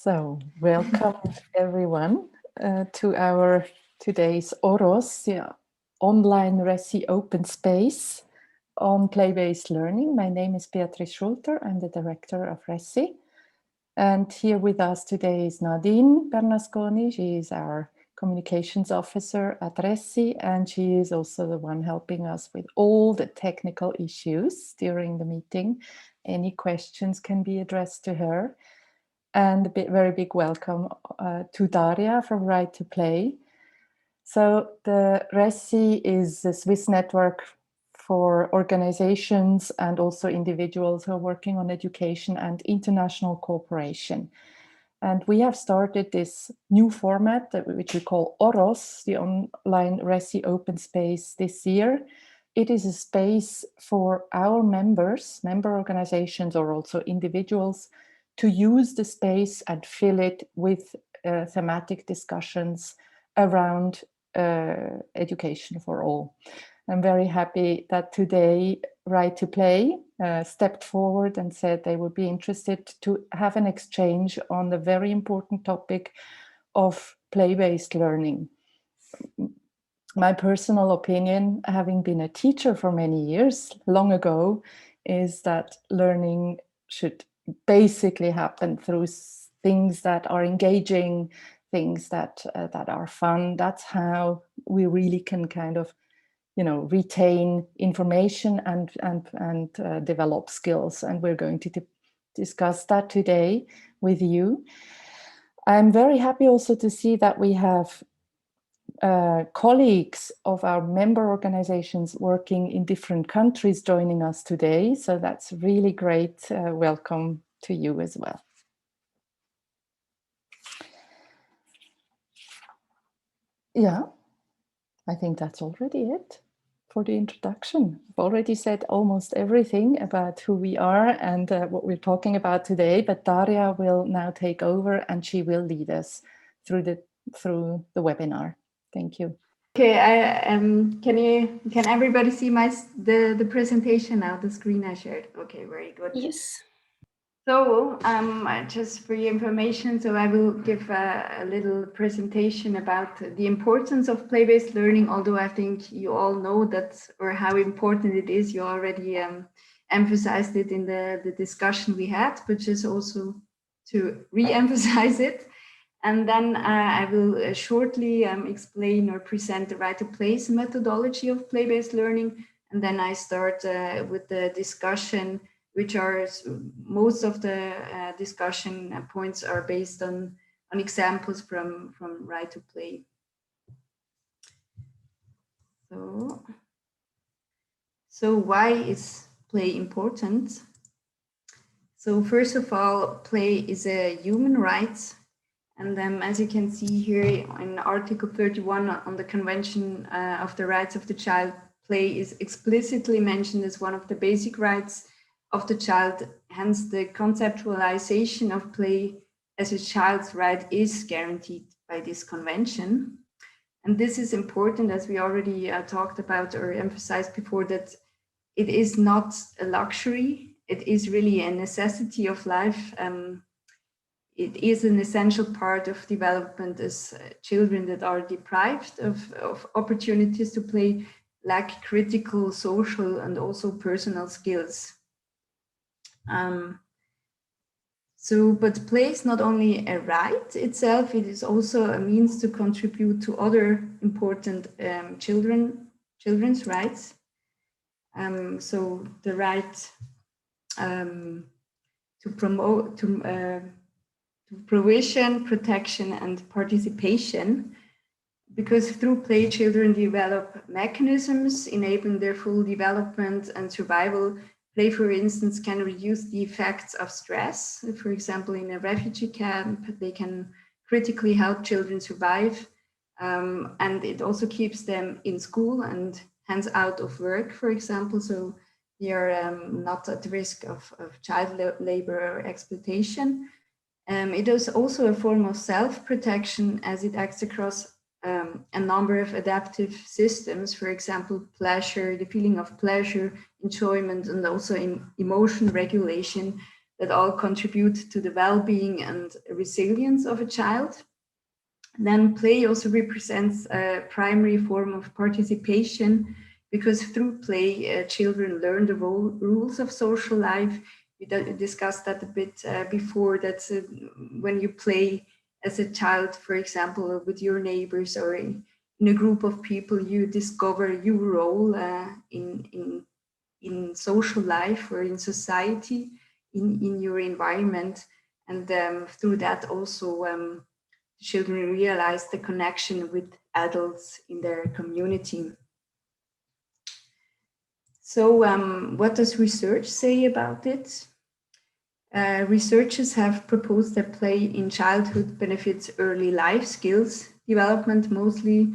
So, welcome everyone to our today's OROS, the online RECI open space on play-based learning. My name is Beatrice Schulter. I'm the director of RECI. And here with us today is Nadine Bernasconi. She is our communications officer at RECI, and she is also the one helping us with all the technical issues during the meeting. Any questions can be addressed to her. And a very big welcome to Daria from Right to Play. So the RECI is a Swiss network for organizations and also individuals who are working on education and international cooperation. And we have started this new format, which we call OROS, the online RECI open space this year. It is a space for our members, member organizations, or also individuals to use the space and fill it with thematic discussions around education for all. I'm very happy that today Right to Play stepped forward and said they would be interested to have an exchange on the very important topic of play-based learning. My personal opinion, having been a teacher for many years, long ago, is that learning should basically happen through things that are engaging, things that are fun. That's how we really can kind of, retain information and develop skills. And we're going to discuss that today with you. I'm very happy also to see that we have colleagues of our member organizations working in different countries joining us today. So that's really great. Welcome to you as well. Yeah, I think that's already it for the introduction. I've already said almost everything about who we are and what we're talking about today, but Daria will now take over and she will lead us through the webinar. Thank you. Okay, can everybody see the presentation now, the screen I shared? Okay, very good. Yes. So just for your information, so I will give a little presentation about the importance of play-based learning, although I think you all know that, or how important it is. You already emphasized it in the discussion we had, but just also to re-emphasize it. And then I will shortly explain or present the Right to Play methodology of play-based learning. And then I start with the discussion, which are most of the discussion points are based on examples from Right to Play. So why is play important? So first of all, play is a human right. And as you can see here in Article 31 on the Convention of the Rights of the Child, play is explicitly mentioned as one of the basic rights of the child. Hence, the conceptualization of play as a child's right is guaranteed by this convention. And this is important, as we already talked about or emphasized before, that it is not a luxury. It is really a necessity of life. It is an essential part of development, as children that are deprived of opportunities to play lack critical, social, and also personal skills. But play is not only a right itself, it is also a means to contribute to other important children's rights. So the right to promote, to provision, protection, and participation, because through play, children develop mechanisms enabling their full development and survival. Play, for instance, can reduce the effects of stress. For example, in a refugee camp, they can critically help children survive. And it also keeps them in school and hence out of work, for example. So they are not at risk of child labor or exploitation. It is also a form of self-protection, as it acts across a number of adaptive systems, for example, pleasure, the feeling of pleasure, enjoyment, and also emotion regulation, that all contribute to the well-being and resilience of a child. Then play also represents a primary form of participation, because through play, children learn the rules of social life. We discussed that a bit before, that when you play as a child, for example, with your neighbors or in a group of people, you discover your role in social life or in society, in your environment. And through that also, children realize the connection with adults in their community. So what does research say about it? Researchers have proposed that play in childhood benefits early life skills development, mostly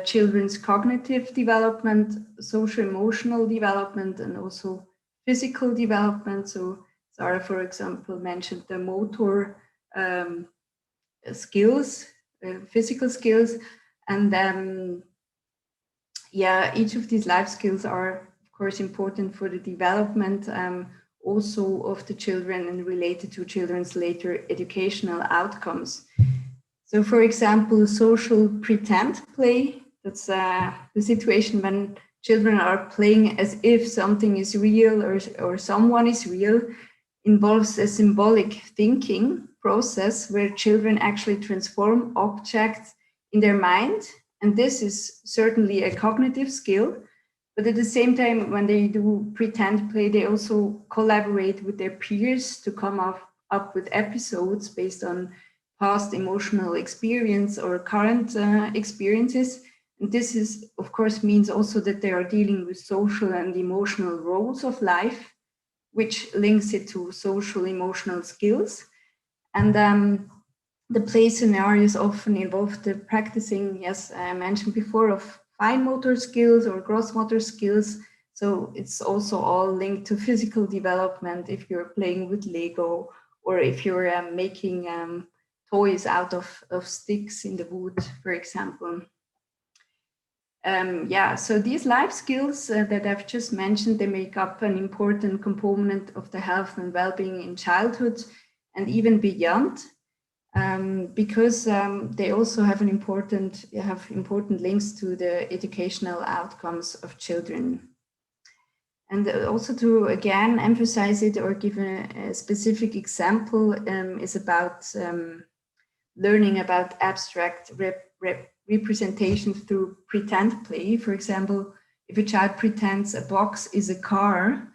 children's cognitive development, social-emotional development, and also physical development. So Sarah, for example, mentioned the motor skills, physical skills, and yeah, each of these life skills are, of course, important for the development also of the children and related to children's later educational outcomes. So, for example, social pretend play, that's the situation when children are playing as if something is real or someone is real, involves a symbolic thinking process where children actually transform objects in their mind. And this is certainly a cognitive skill. But at the same time, when they do pretend play, they also collaborate with their peers to come up with episodes based on past emotional experience or current experiences. And this is, of course, means also that they are dealing with social and emotional roles of life, which links it to social emotional skills. And the play scenarios often involve the practicing, as I mentioned before, of fine motor skills or gross motor skills. So it's also all linked to physical development if you're playing with Lego, or if you're making toys out of sticks in the wood, for example. Yeah, so these life skills that I've just mentioned, they make up an important component of the health and well-being in childhood and even beyond, because they also have important links to the educational outcomes of children. And also to again emphasize it or give a specific example is about learning about abstract representation through pretend play. For example, if a child pretends a box is a car,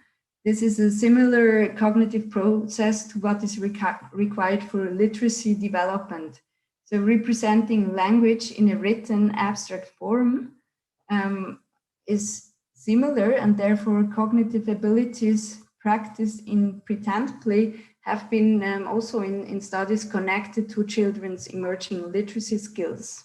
this is a similar cognitive process to what is required for literacy development. So representing language in a written abstract form is similar, and therefore cognitive abilities practiced in pretend play have been also in studies connected to children's emerging literacy skills.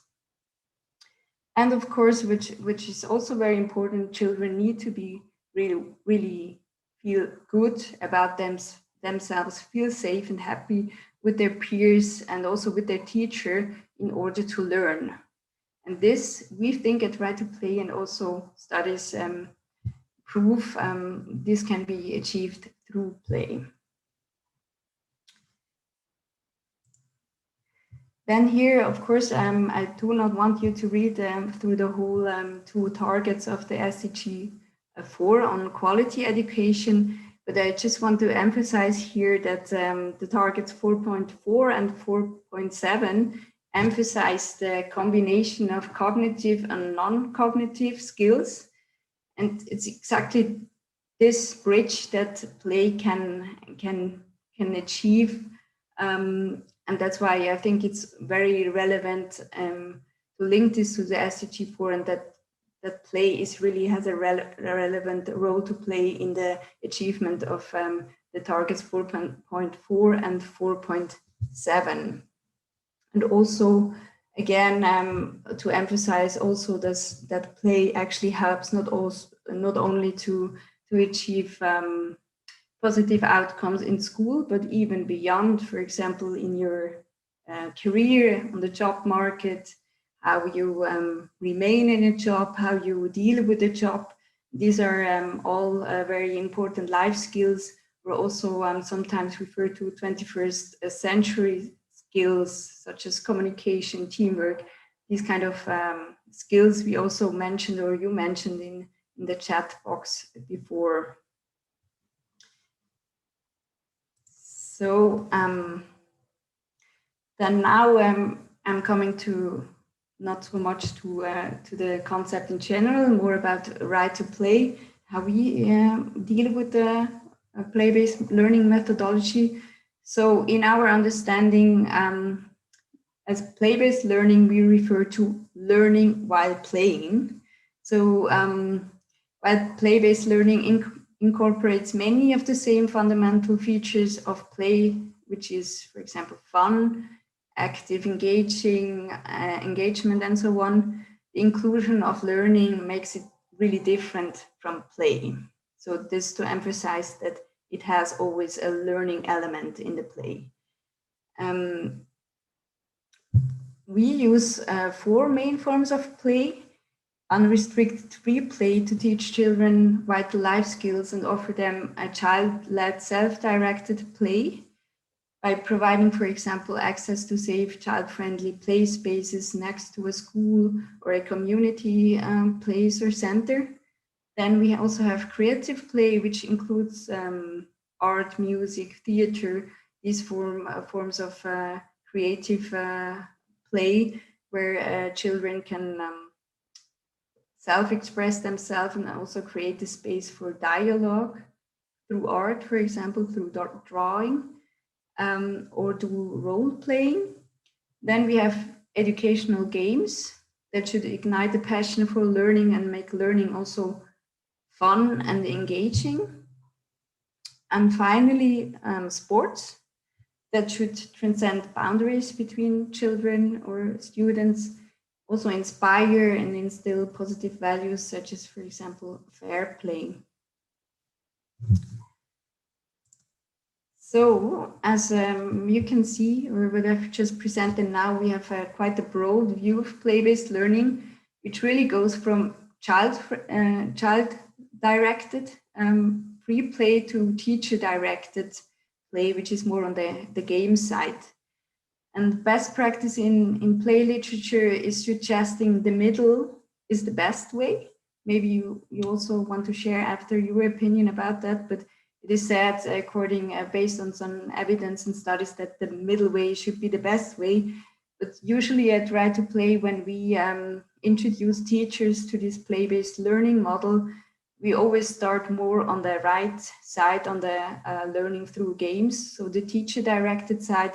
And of course, which is also very important, children need to be really feel good about themselves, feel safe and happy with their peers and also with their teacher in order to learn. And this, we think at Right to Play, and also studies prove this can be achieved through play. Then here, of course, I do not want you to read through the whole 2 targets of the SDG 4 on quality education, but I just want to emphasize here that the targets 4.4 and 4.7 emphasize the combination of cognitive and non-cognitive skills. And it's exactly this bridge that play can achieve. And that's why I think it's very relevant to link this to the SDG 4, and that play has a relevant role to play in the achievement of the targets 4.4 and 4.7. And also, again, to emphasize also that play actually helps not only to achieve positive outcomes in school, but even beyond, for example, in your career, on the job market, how you remain in a job, how you deal with a job. These are all very important life skills or also sometimes referred to 21st century skills such as communication, teamwork, these kind of skills we also mentioned, or you mentioned in the chat box before. So then now I'm coming to not so much to the concept in general, more about right to play, how we deal with the play-based learning methodology. So in our understanding, as play-based learning, we refer to learning while playing. So while play-based learning incorporates many of the same fundamental features of play, which is, for example, fun, active engagement, and so on, the inclusion of learning makes it really different from play. So this to emphasize that it has always a learning element in the play. We use 4 main forms of play: unrestricted free play to teach children vital life skills and offer them a child-led self-directed play by providing, for example, access to safe child-friendly play spaces next to a school or a community place or center. Then we also have creative play, which includes art, music, theater, these forms of creative play where children can self-express themselves and also create a space for dialogue through art, for example, through drawing, or do role playing. Then we have educational games that should ignite the passion for learning and make learning also fun and engaging. And finally, sports that should transcend boundaries between children or students, also inspire and instill positive values such as, for example, fair play. So as you can see, or what I've just presented now, we have quite a broad view of play-based learning, which really goes from child-directed free play to teacher-directed play, which is more on the game side. And best practice in play literature is suggesting the middle is the best way. Maybe you also want to share after your opinion about that, but it is said, based on some evidence and studies, that the middle way should be the best way. But usually at Right to Play, when we introduce teachers to this play-based learning model, we always start more on the right side, on the learning through games. So the teacher-directed side,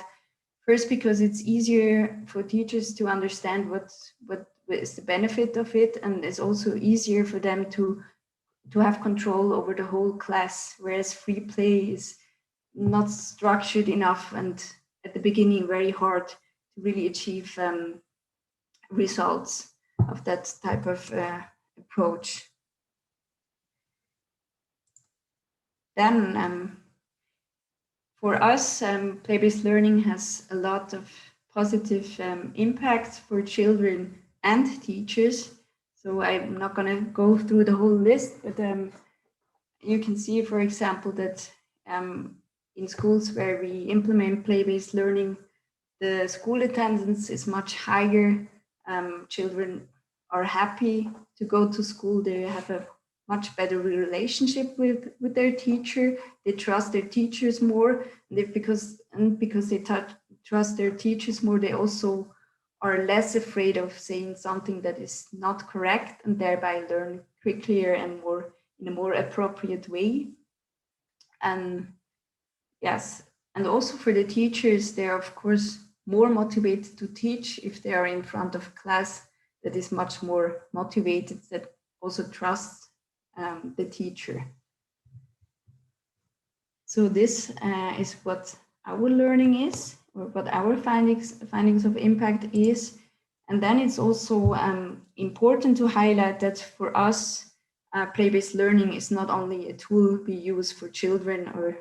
first because it's easier for teachers to understand what is the benefit of it, and it's also easier for them to have control over the whole class, whereas free play is not structured enough and at the beginning very hard to really achieve results of that type of approach. Then for us, play-based learning has a lot of positive impacts for children and teachers. So I'm not going to go through the whole list, but you can see, for example, that in schools where we implement play-based learning, the school attendance is much higher. Children are happy to go to school. They have a much better relationship with their teacher. They trust their teachers more. And because they trust their teachers more, they also are less afraid of saying something that is not correct, and thereby learn quicker and more in a more appropriate way. And yes, and also for the teachers, they are of course more motivated to teach if they are in front of a class that is much more motivated, that also trusts the teacher. So this is what our learning is, or what our findings of impact is. And then it's also important to highlight that for us, play-based learning is not only a tool we use for children or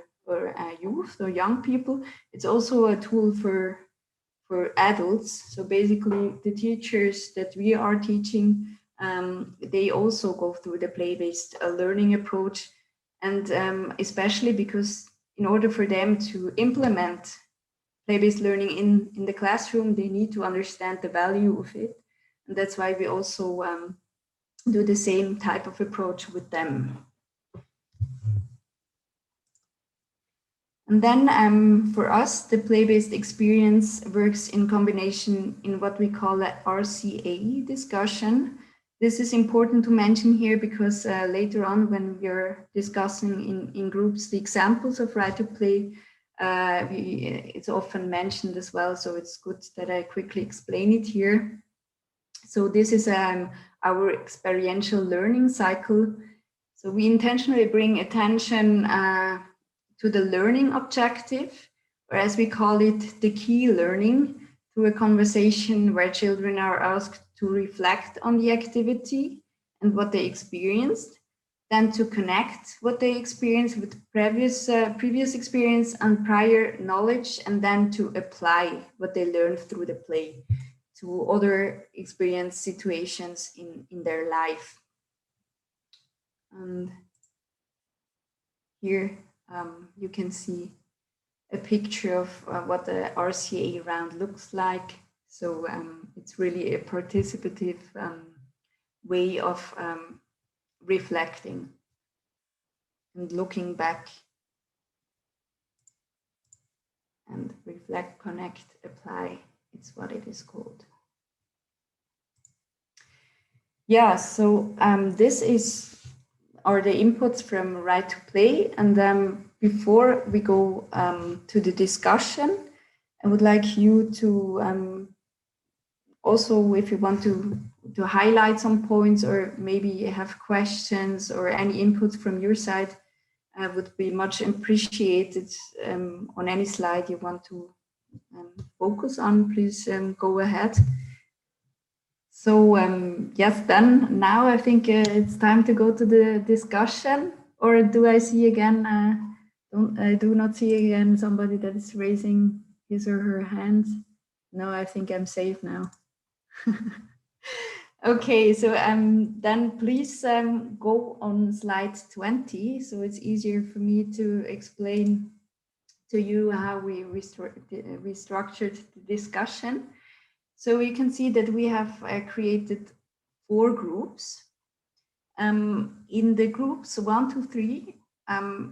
youth or young people, it's also a tool for adults. So basically the teachers that we are teaching, they also go through the play-based learning approach. And especially because in order for them to implement play-based learning in the classroom, they need to understand the value of it. And that's why we also do the same type of approach with them. And then for us, the play-based experience works in combination in what we call a RCA discussion. This is important to mention here because later on when we're discussing in groups the examples of right to play, it's often mentioned as well, so it's good that I quickly explain it here. So this is our experiential learning cycle. So we intentionally bring attention to the learning objective, or as we call it, the key learning, through a conversation where children are asked to reflect on the activity and what they experienced, then to connect what they experienced with previous experience and prior knowledge, and then to apply what they learned through the play to other experience situations in their life. And here you can see a picture of what the RCA round looks like. So it's really a participative way of reflecting and looking back, and reflect, connect, apply, it's what it is called. Yeah, so this are the inputs from Right to Play. And before we go to the discussion, I would like you to also, if you want to highlight some points, or maybe you have questions or any input from your side, would be much appreciated. On any slide you want to focus on, please go ahead. So yes, then now I think it's time to go to the discussion. Or do I see again, I do not see again somebody that is raising his or her hand. No, I think I'm safe now. Okay, so then please go on slide 20, so it's easier for me to explain to you how we restructured the discussion. So you can see that we have created 4 groups. In the groups 1 to 3,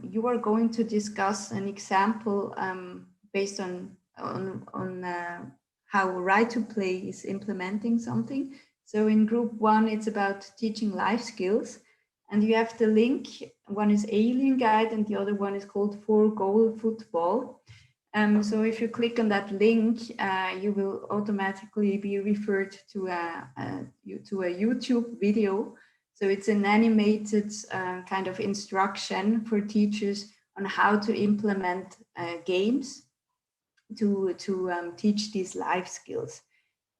you are going to discuss an example based on how Right to Play is implementing something. So in group 1, it's about teaching life skills, and you have the link. One is Alien Guide and the other one is called 4-Goal Football. So if you click on that link, you will automatically be referred to a YouTube video. So it's an animated kind of instruction for teachers on how to implement games to teach these life skills.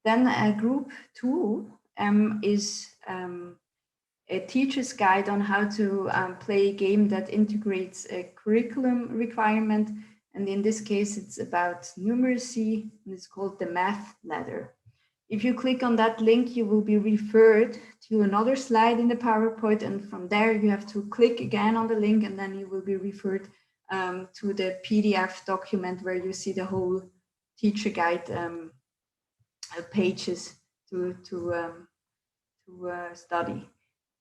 Then group 2 is a teacher's guide on how to play a game that integrates a curriculum requirement. And in this case, it's about numeracy, and it's called the math ladder. If you click on that link, you will be referred to another slide in the PowerPoint, and from there you have to click again on the link, and then you will be referred to the PDF document where you see the whole teacher guide pages to study.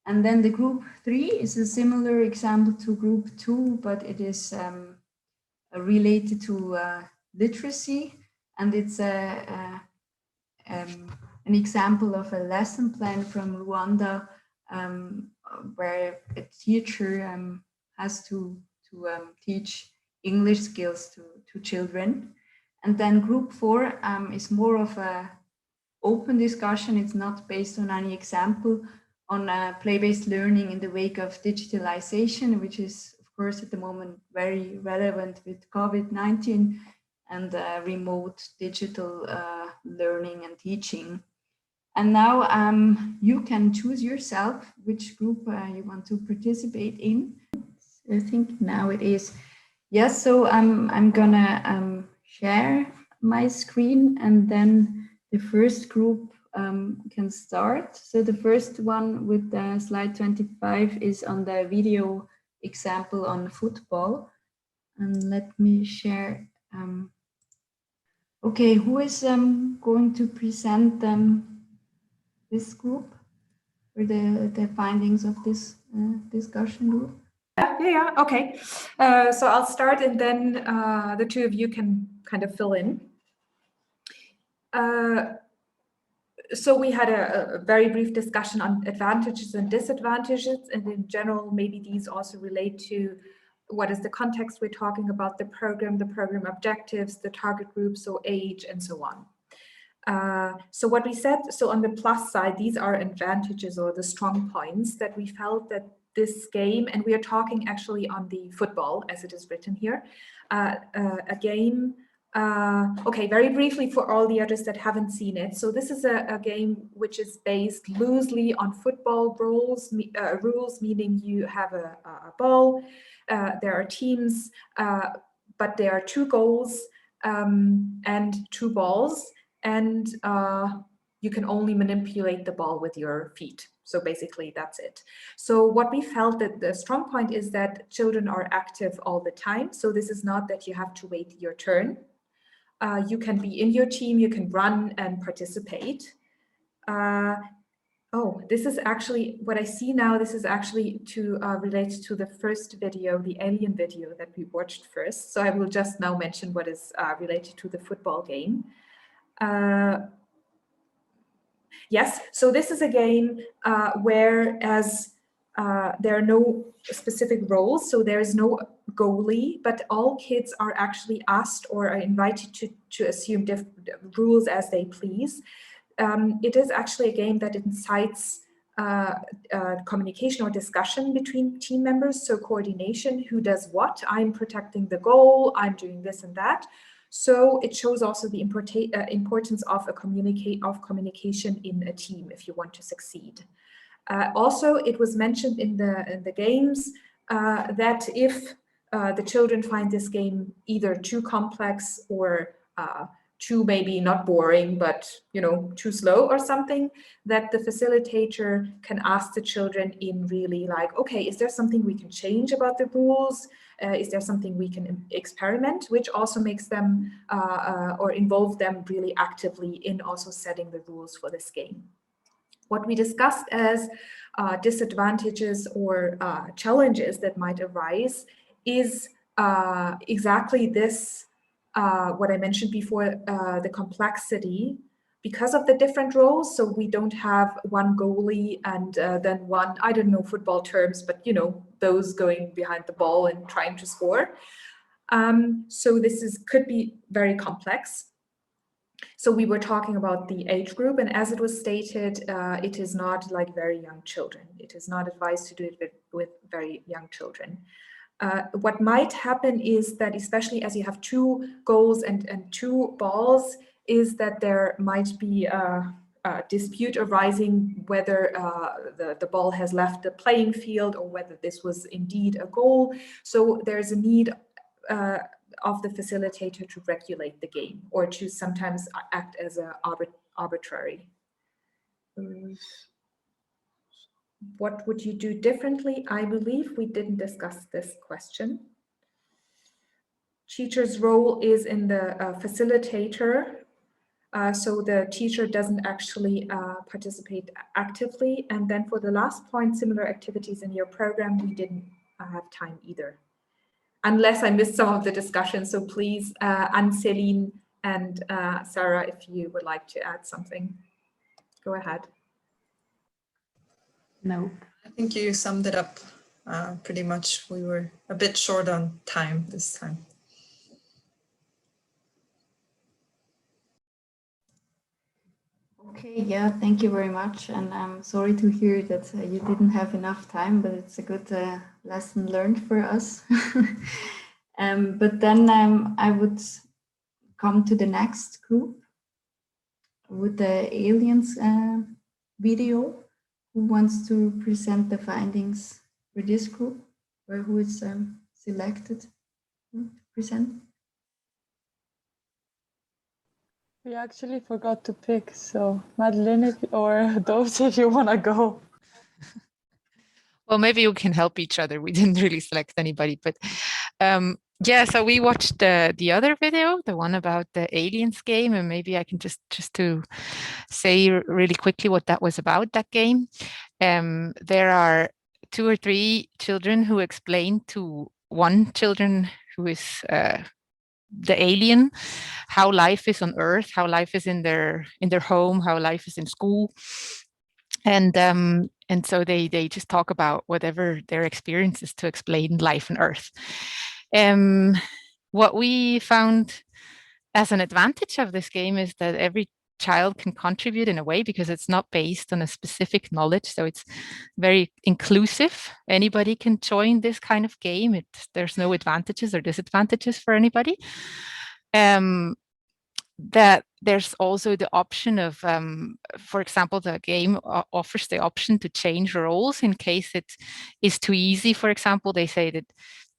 And then the group 3 is a similar example to group 2, but it is related to literacy, and it's an example of a lesson plan from Rwanda, where a teacher has to teach English skills to children. And then group 4 is more of a open discussion. It's not based on any example, on play-based learning in the wake of digitalization, which is of course at the moment very relevant with COVID-19 and remote digital learning and teaching. And now you can choose yourself which group you want to participate in. I think now it is. Yes, so I'm gonna share my screen, and then the first group can start. So the first one with slide 25 is on the video example on football. And let me share. Okay, who is going to present this group or the findings of this discussion group? Yeah. Okay. So I'll start, and then the two of you can kind of fill in. So we had a very brief discussion on advantages and disadvantages, and in general, maybe these also relate to what is the context we're talking about, the program objectives, the target group, so age, and so on. So what we said, so on the plus side, these are advantages or the strong points that we felt that this game, and we are talking actually on the football as it is written here, a game. Okay, very briefly for all the others that haven't seen it. So this is a game which is based loosely on football rules, meaning you have a ball, there are teams, but there are 2 goals and 2 balls, and you can only manipulate the ball with your feet. So basically that's it. So what we felt that the strong point is that children are active all the time. So this is not that you have to wait your turn. You can be in your team, you can run and participate. Oh, this is actually, what I see now, this is actually to relate to the first video, the alien video that we watched first. So I will just now mention what is related to the football game. Yes, so this is a game whereas there are no specific roles, so there is no goalie, but all kids are actually asked or are invited to assume different rules as they please. It is actually a game that incites communication or discussion between team members, so coordination, who does what, I'm protecting the goal, I'm doing this and that. So it shows also the importance of communication in a team if you want to succeed. Also, it was mentioned in the games that if the children find this game either too complex or too maybe not boring, but too slow or something, that the facilitator can ask the children in really like, okay, is there something we can change about the rules? Is there something we can experiment, which also makes them or involve them really actively in also setting the rules for this game. What we discussed as disadvantages or challenges that might arise is exactly this, what I mentioned before, the complexity because of the different roles. So we don't have one goalie and then one, I don't know football terms, but those going behind the ball and trying to score. So this could be very complex. So we were talking about the age group, and as it was stated, it is not like very young children. It is not advised to do it with very young children. What might happen is that, especially as you have 2 goals and 2 balls, is that there might be a dispute arising whether the ball has left the playing field or whether this was indeed a goal. So there's a need of the facilitator to regulate the game or to sometimes act as an arbitrary. What would you do differently? I believe we didn't discuss this question. Teacher's role is in the facilitator. So the teacher doesn't actually participate actively. And then for the last point, similar activities in your program, we didn't have time either. Unless I missed some of the discussion. So please, Anne-Céline and Sarah, if you would like to add something, go ahead. No. I think you summed it up pretty much. We were a bit short on time this time. Okay, yeah, thank you very much. And I'm sorry to hear that you didn't have enough time, but it's a good lesson learned for us. But then I would come to the next group with the aliens video. Who wants to present the findings for this group, or who is selected to present? We actually forgot to pick, so Madeleine or those, if you want to go. Well, maybe we can help each other. We didn't really select anybody, but Yeah, so we watched the other video, the one about the aliens game, and maybe I can just to say really quickly what that was about, that game. There are 2 or 3 children who explain to one children who is the alien how life is on Earth, how life is in their home, how life is in school, and so they just talk about whatever their experiences to explain life on Earth. What we found as an advantage of this game is that every child can contribute in a way because it's not based on a specific knowledge. So it's very inclusive. Anybody can join this kind of game. There's no advantages or disadvantages for anybody. That there's also the option of, for example, the game offers the option to change roles in case it is too easy. For example, they said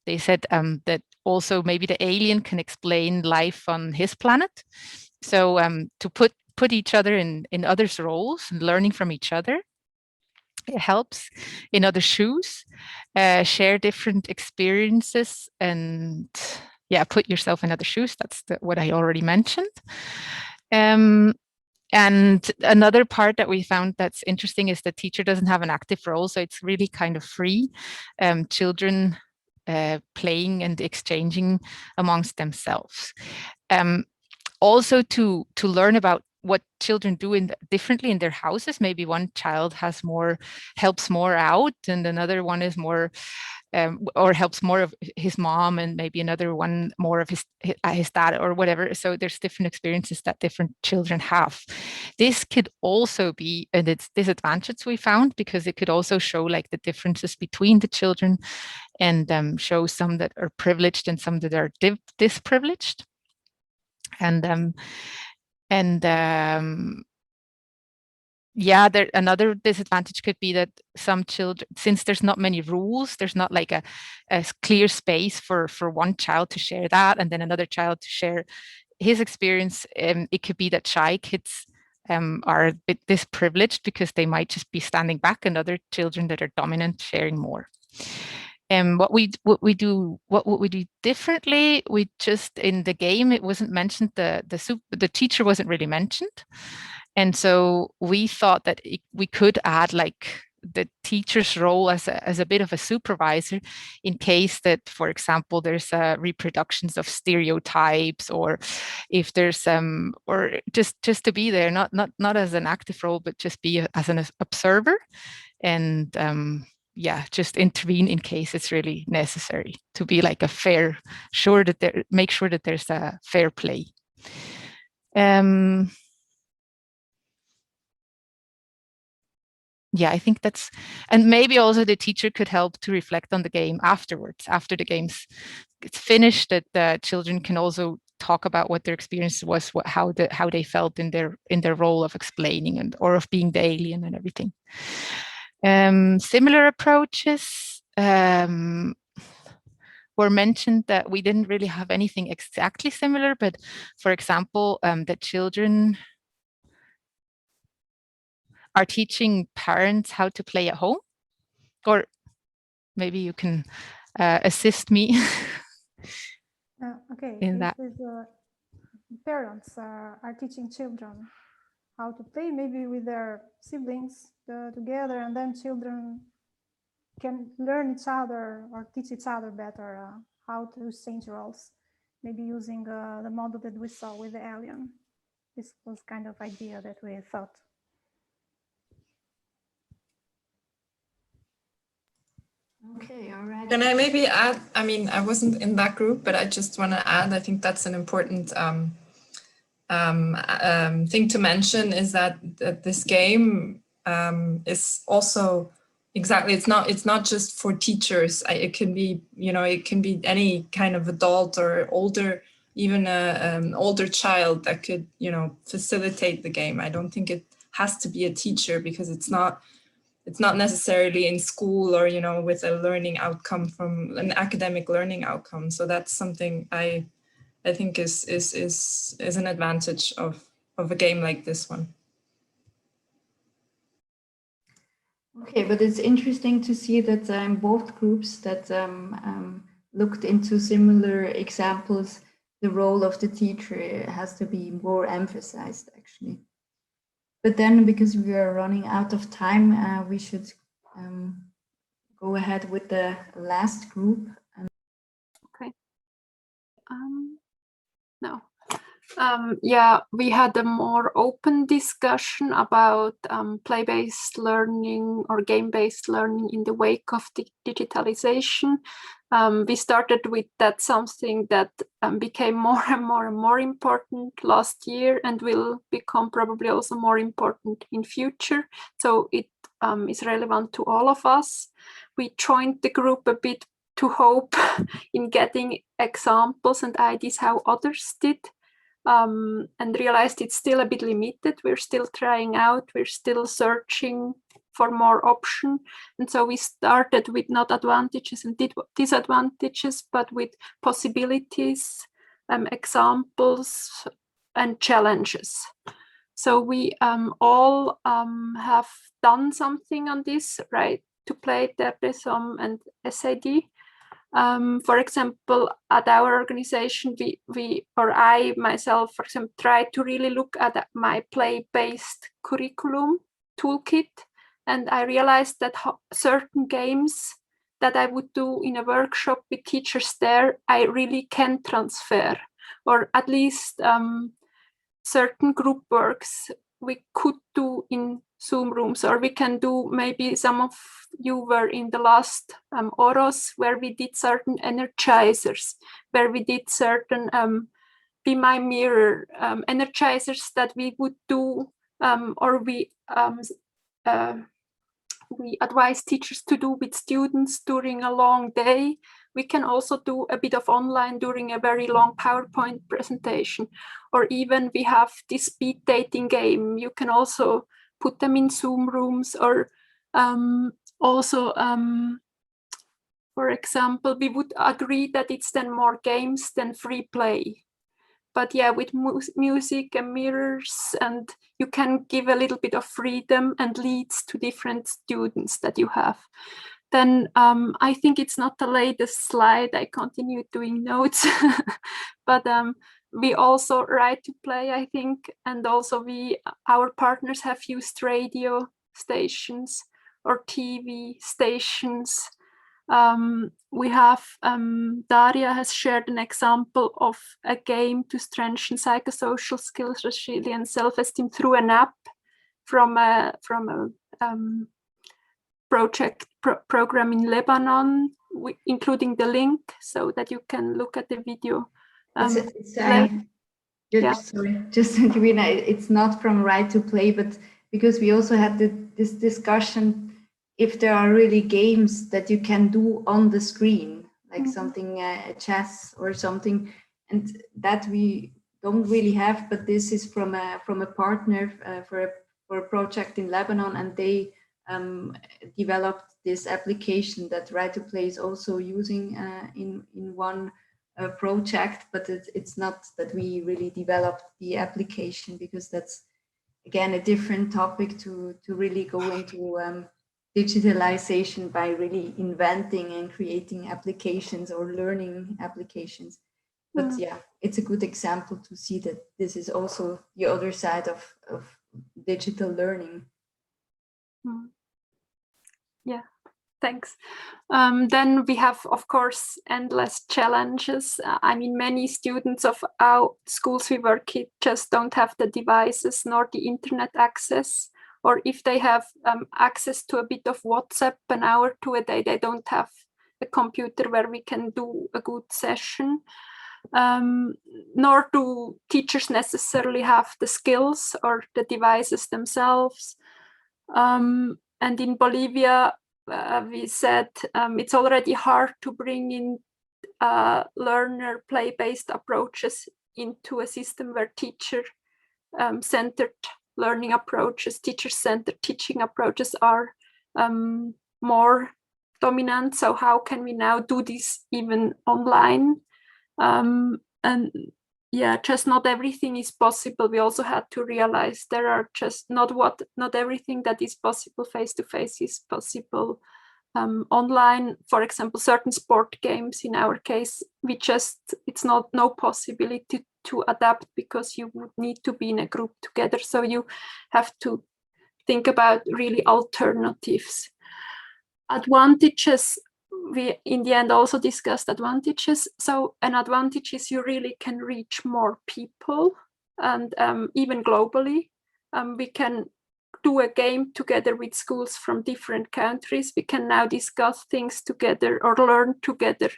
that also maybe the alien can explain life on his planet. So to put each other in others' roles and learning from each other, it helps. In other shoes, share different experiences, and yeah, put yourself in other shoes. That's what I already mentioned. And another part that we found that's interesting is the teacher doesn't have an active role, so it's really kind of free. Children playing and exchanging amongst themselves. Also to learn about what children do differently in their houses. Maybe one child helps more out, and another one is more or helps more of his mom, and maybe another one more of his dad or whatever. So there's different experiences that different children have. This could also be a disadvantage we found, because it could also show like the differences between the children, and show some that are privileged and some that are disprivileged. Yeah, another disadvantage could be that some children, since there's not many rules, there's not like a clear space for one child to share that, and then another child to share his experience. It could be that shy kids are a bit disprivileged because they might just be standing back, and other children that are dominant sharing more. What would we do differently? We just, in the game, it wasn't mentioned, the teacher wasn't really mentioned. And so we thought that we could add like the teacher's role as a bit of a supervisor, in case that, for example, there's reproductions of stereotypes, or if there's or just to be there, not as an active role, but just be as an observer, and yeah, just intervene in case it's really necessary, to be like make sure that there's a fair play. Yeah, I think that's, and maybe also the teacher could help to reflect on the game afterwards, after the game's it's finished, that the children can also talk about what their experience was, how they felt in their role of explaining or of being the alien and everything. Similar approaches were mentioned, that we didn't really have anything exactly similar, but for example, the children are teaching parents how to play at home, or maybe you can assist me. Okay, in that. Parents are teaching children how to play, maybe with their siblings together, and then children can learn each other or teach each other better how to change roles, maybe using the model that we saw with the alien. This was kind of idea that we thought. Okay, all right. Can I maybe add, I mean, I wasn't in that group, but I just want to add, I think that's an important thing to mention, is that this game is also, exactly, it's not just for teachers. It can be, it can be any kind of adult or older, even an older child that could, facilitate the game. I don't think it has to be a teacher, because it's not necessarily in school or, with a learning outcome, from an academic learning outcome. So that's something I think is an advantage of a game like this one. Okay, but it's interesting to see that in both groups that looked into similar examples, the role of the teacher has to be more emphasized, actually. But then, because we are running out of time, we should go ahead with the last group. Okay. No. Yeah, we had a more open discussion about play-based learning or game-based learning in the wake of the digitalization. We started with that something that became more and more important last year and will become probably also more important in future. So it is relevant to all of us. We joined the group a bit to hope in getting examples and ideas how others did. And realized it's still a bit limited. We're still trying out, we're still searching for more options. And so we started with not advantages and disadvantages, but with possibilities, examples, and challenges. So we all have done something on this, right? To play DERDESOM and SID. For example, at our organization, I myself, for example, try to really look at my play-based curriculum toolkit, and I realized that certain games that I would do in a workshop with teachers there, I really can transfer, or at least certain group works we could do in Zoom rooms, or we can do, maybe some of you were in the last OROS, where we did certain energizers, where we did certain Be My Mirror energizers that we would do, or we advise teachers to do with students during a long day. We can also do a bit of online during a very long PowerPoint presentation, or even we have this speed dating game. You can also put them in Zoom rooms, or also, for example, we would agree that it's then more games than free play. But yeah, with music and mirrors, and you can give a little bit of freedom and leads to different students that you have. Then I think it's not the latest slide. I continue doing notes, but we also write to play, I think, and also our partners have used radio stations or TV stations. We have, Daria has shared an example of a game to strengthen psychosocial skills, resilience, self-esteem through an app from a program in Lebanon, including the link so that you can look at the video. Sorry, just it's not from Right to Play, but because we also had this discussion if there are really games that you can do on the screen, like something chess or something, and that we don't really have. But this is from a partner for a project in Lebanon, and they developed this application that Right to Play is also using in one project. But it's not that we really developed the application, because that's again a different topic to really go into. Digitalization by really inventing and creating applications or learning applications. But yeah, it's a good example to see that this is also the other side of digital learning. Yeah, thanks. Then we have, of course, endless challenges. I mean, many students of our schools we work at just don't have the devices nor the internet access. Or if they have access to a bit of WhatsApp an hour to a day, they don't have a computer where we can do a good session. Nor do teachers necessarily have the skills or the devices themselves. And in Bolivia, we said it's already hard to bring in learner play-based approaches into a system where teacher-centered learning approaches, teacher-centered teaching approaches are more dominant. So how can we now do this even online? And yeah, just not everything is possible. We also had to realize there are just not everything that is possible face-to-face is possible online, for example, certain sport games. In our case, it's no possibility to adapt because you would need to be in a group together. So you have to think about really alternatives. Advantages, we in the end also discussed advantages. So an advantage is you really can reach more people, and even globally. We can do a game together with schools from different countries. We can now discuss things together or learn together,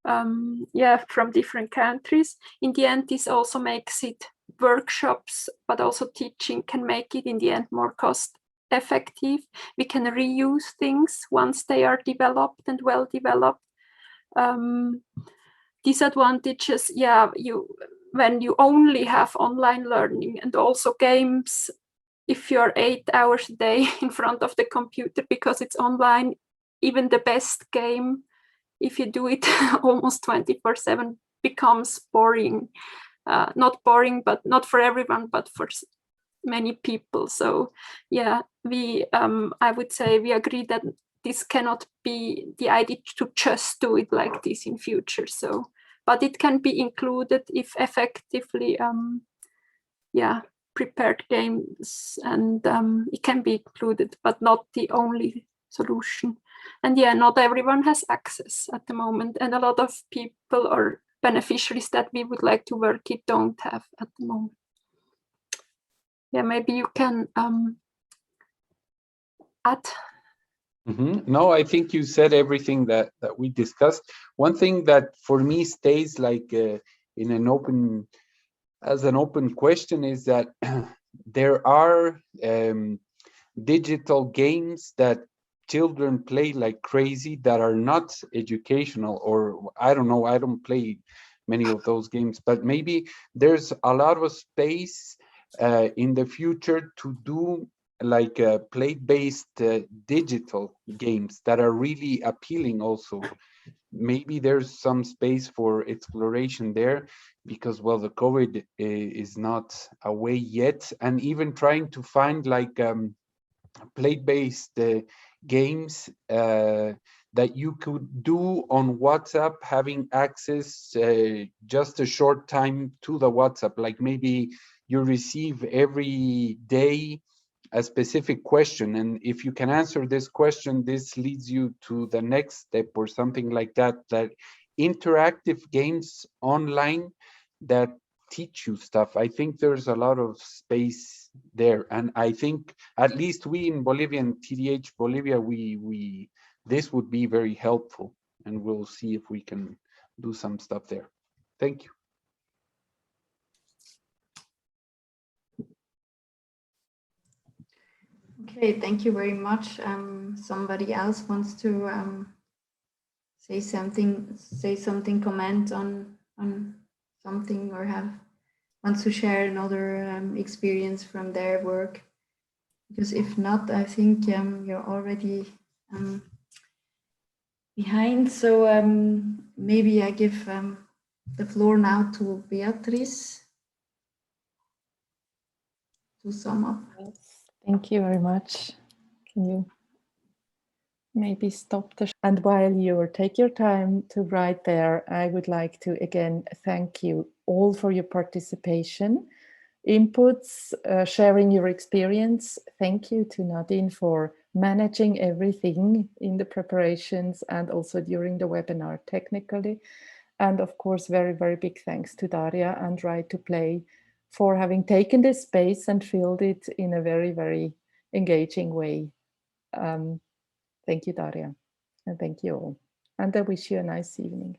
from different countries. In the end, this also makes it workshops, but also teaching can make it in the end more cost effective. We can reuse things once they are developed and well developed. Disadvantages, when you only have online learning and also games, if you're 8 hours a day in front of the computer because it's online, even the best game, if you do it almost 24/7, becomes boring. Not boring, but not for everyone, but for many people. So I would say we agree that this cannot be the idea to just do it like this in future. So, but it can be included if effectively, prepared games, and it can be included, but not the only solution. And not everyone has access at the moment, and a lot of people or beneficiaries that we would like to work it don't have at the moment. Maybe you can add. No, I think you said everything that we discussed. One thing that for me stays like as an open question is that there are digital games that children play like crazy that are not educational, or I don't know, I don't play many of those games, but maybe there's a lot of space in the future to do like play-based digital games that are really appealing also. Maybe there's some space for exploration there because, well, the COVID is not away yet. And even trying to find like play-based games that you could do on WhatsApp, having access just a short time to the WhatsApp. Like maybe you receive every day a specific question, and if you can answer this question, this leads you to the next step or something like that. That interactive games online that teach you stuff. I think there's a lot of space there, and I think at least we in Bolivia and TDH Bolivia, we this would be very helpful, and we'll see if we can do some stuff there. Thank you. Okay, thank you very much. Somebody else wants to say something, comment on something, or wants to share another experience from their work? Because if not, I think you're already behind. So maybe I give the floor now to Beatrice to sum up. Yes, thank you very much. Can you maybe stop the and while you take your time to write there, I would like to again thank you all for your participation, inputs, sharing your experience. Thank you to Nadine for managing everything in the preparations and also during the webinar technically. And of course, very, very big thanks to Daria and Right to Play for having taken this space and filled it in a very, very engaging way. Thank you, Daria, and thank you all. And I wish you a nice evening.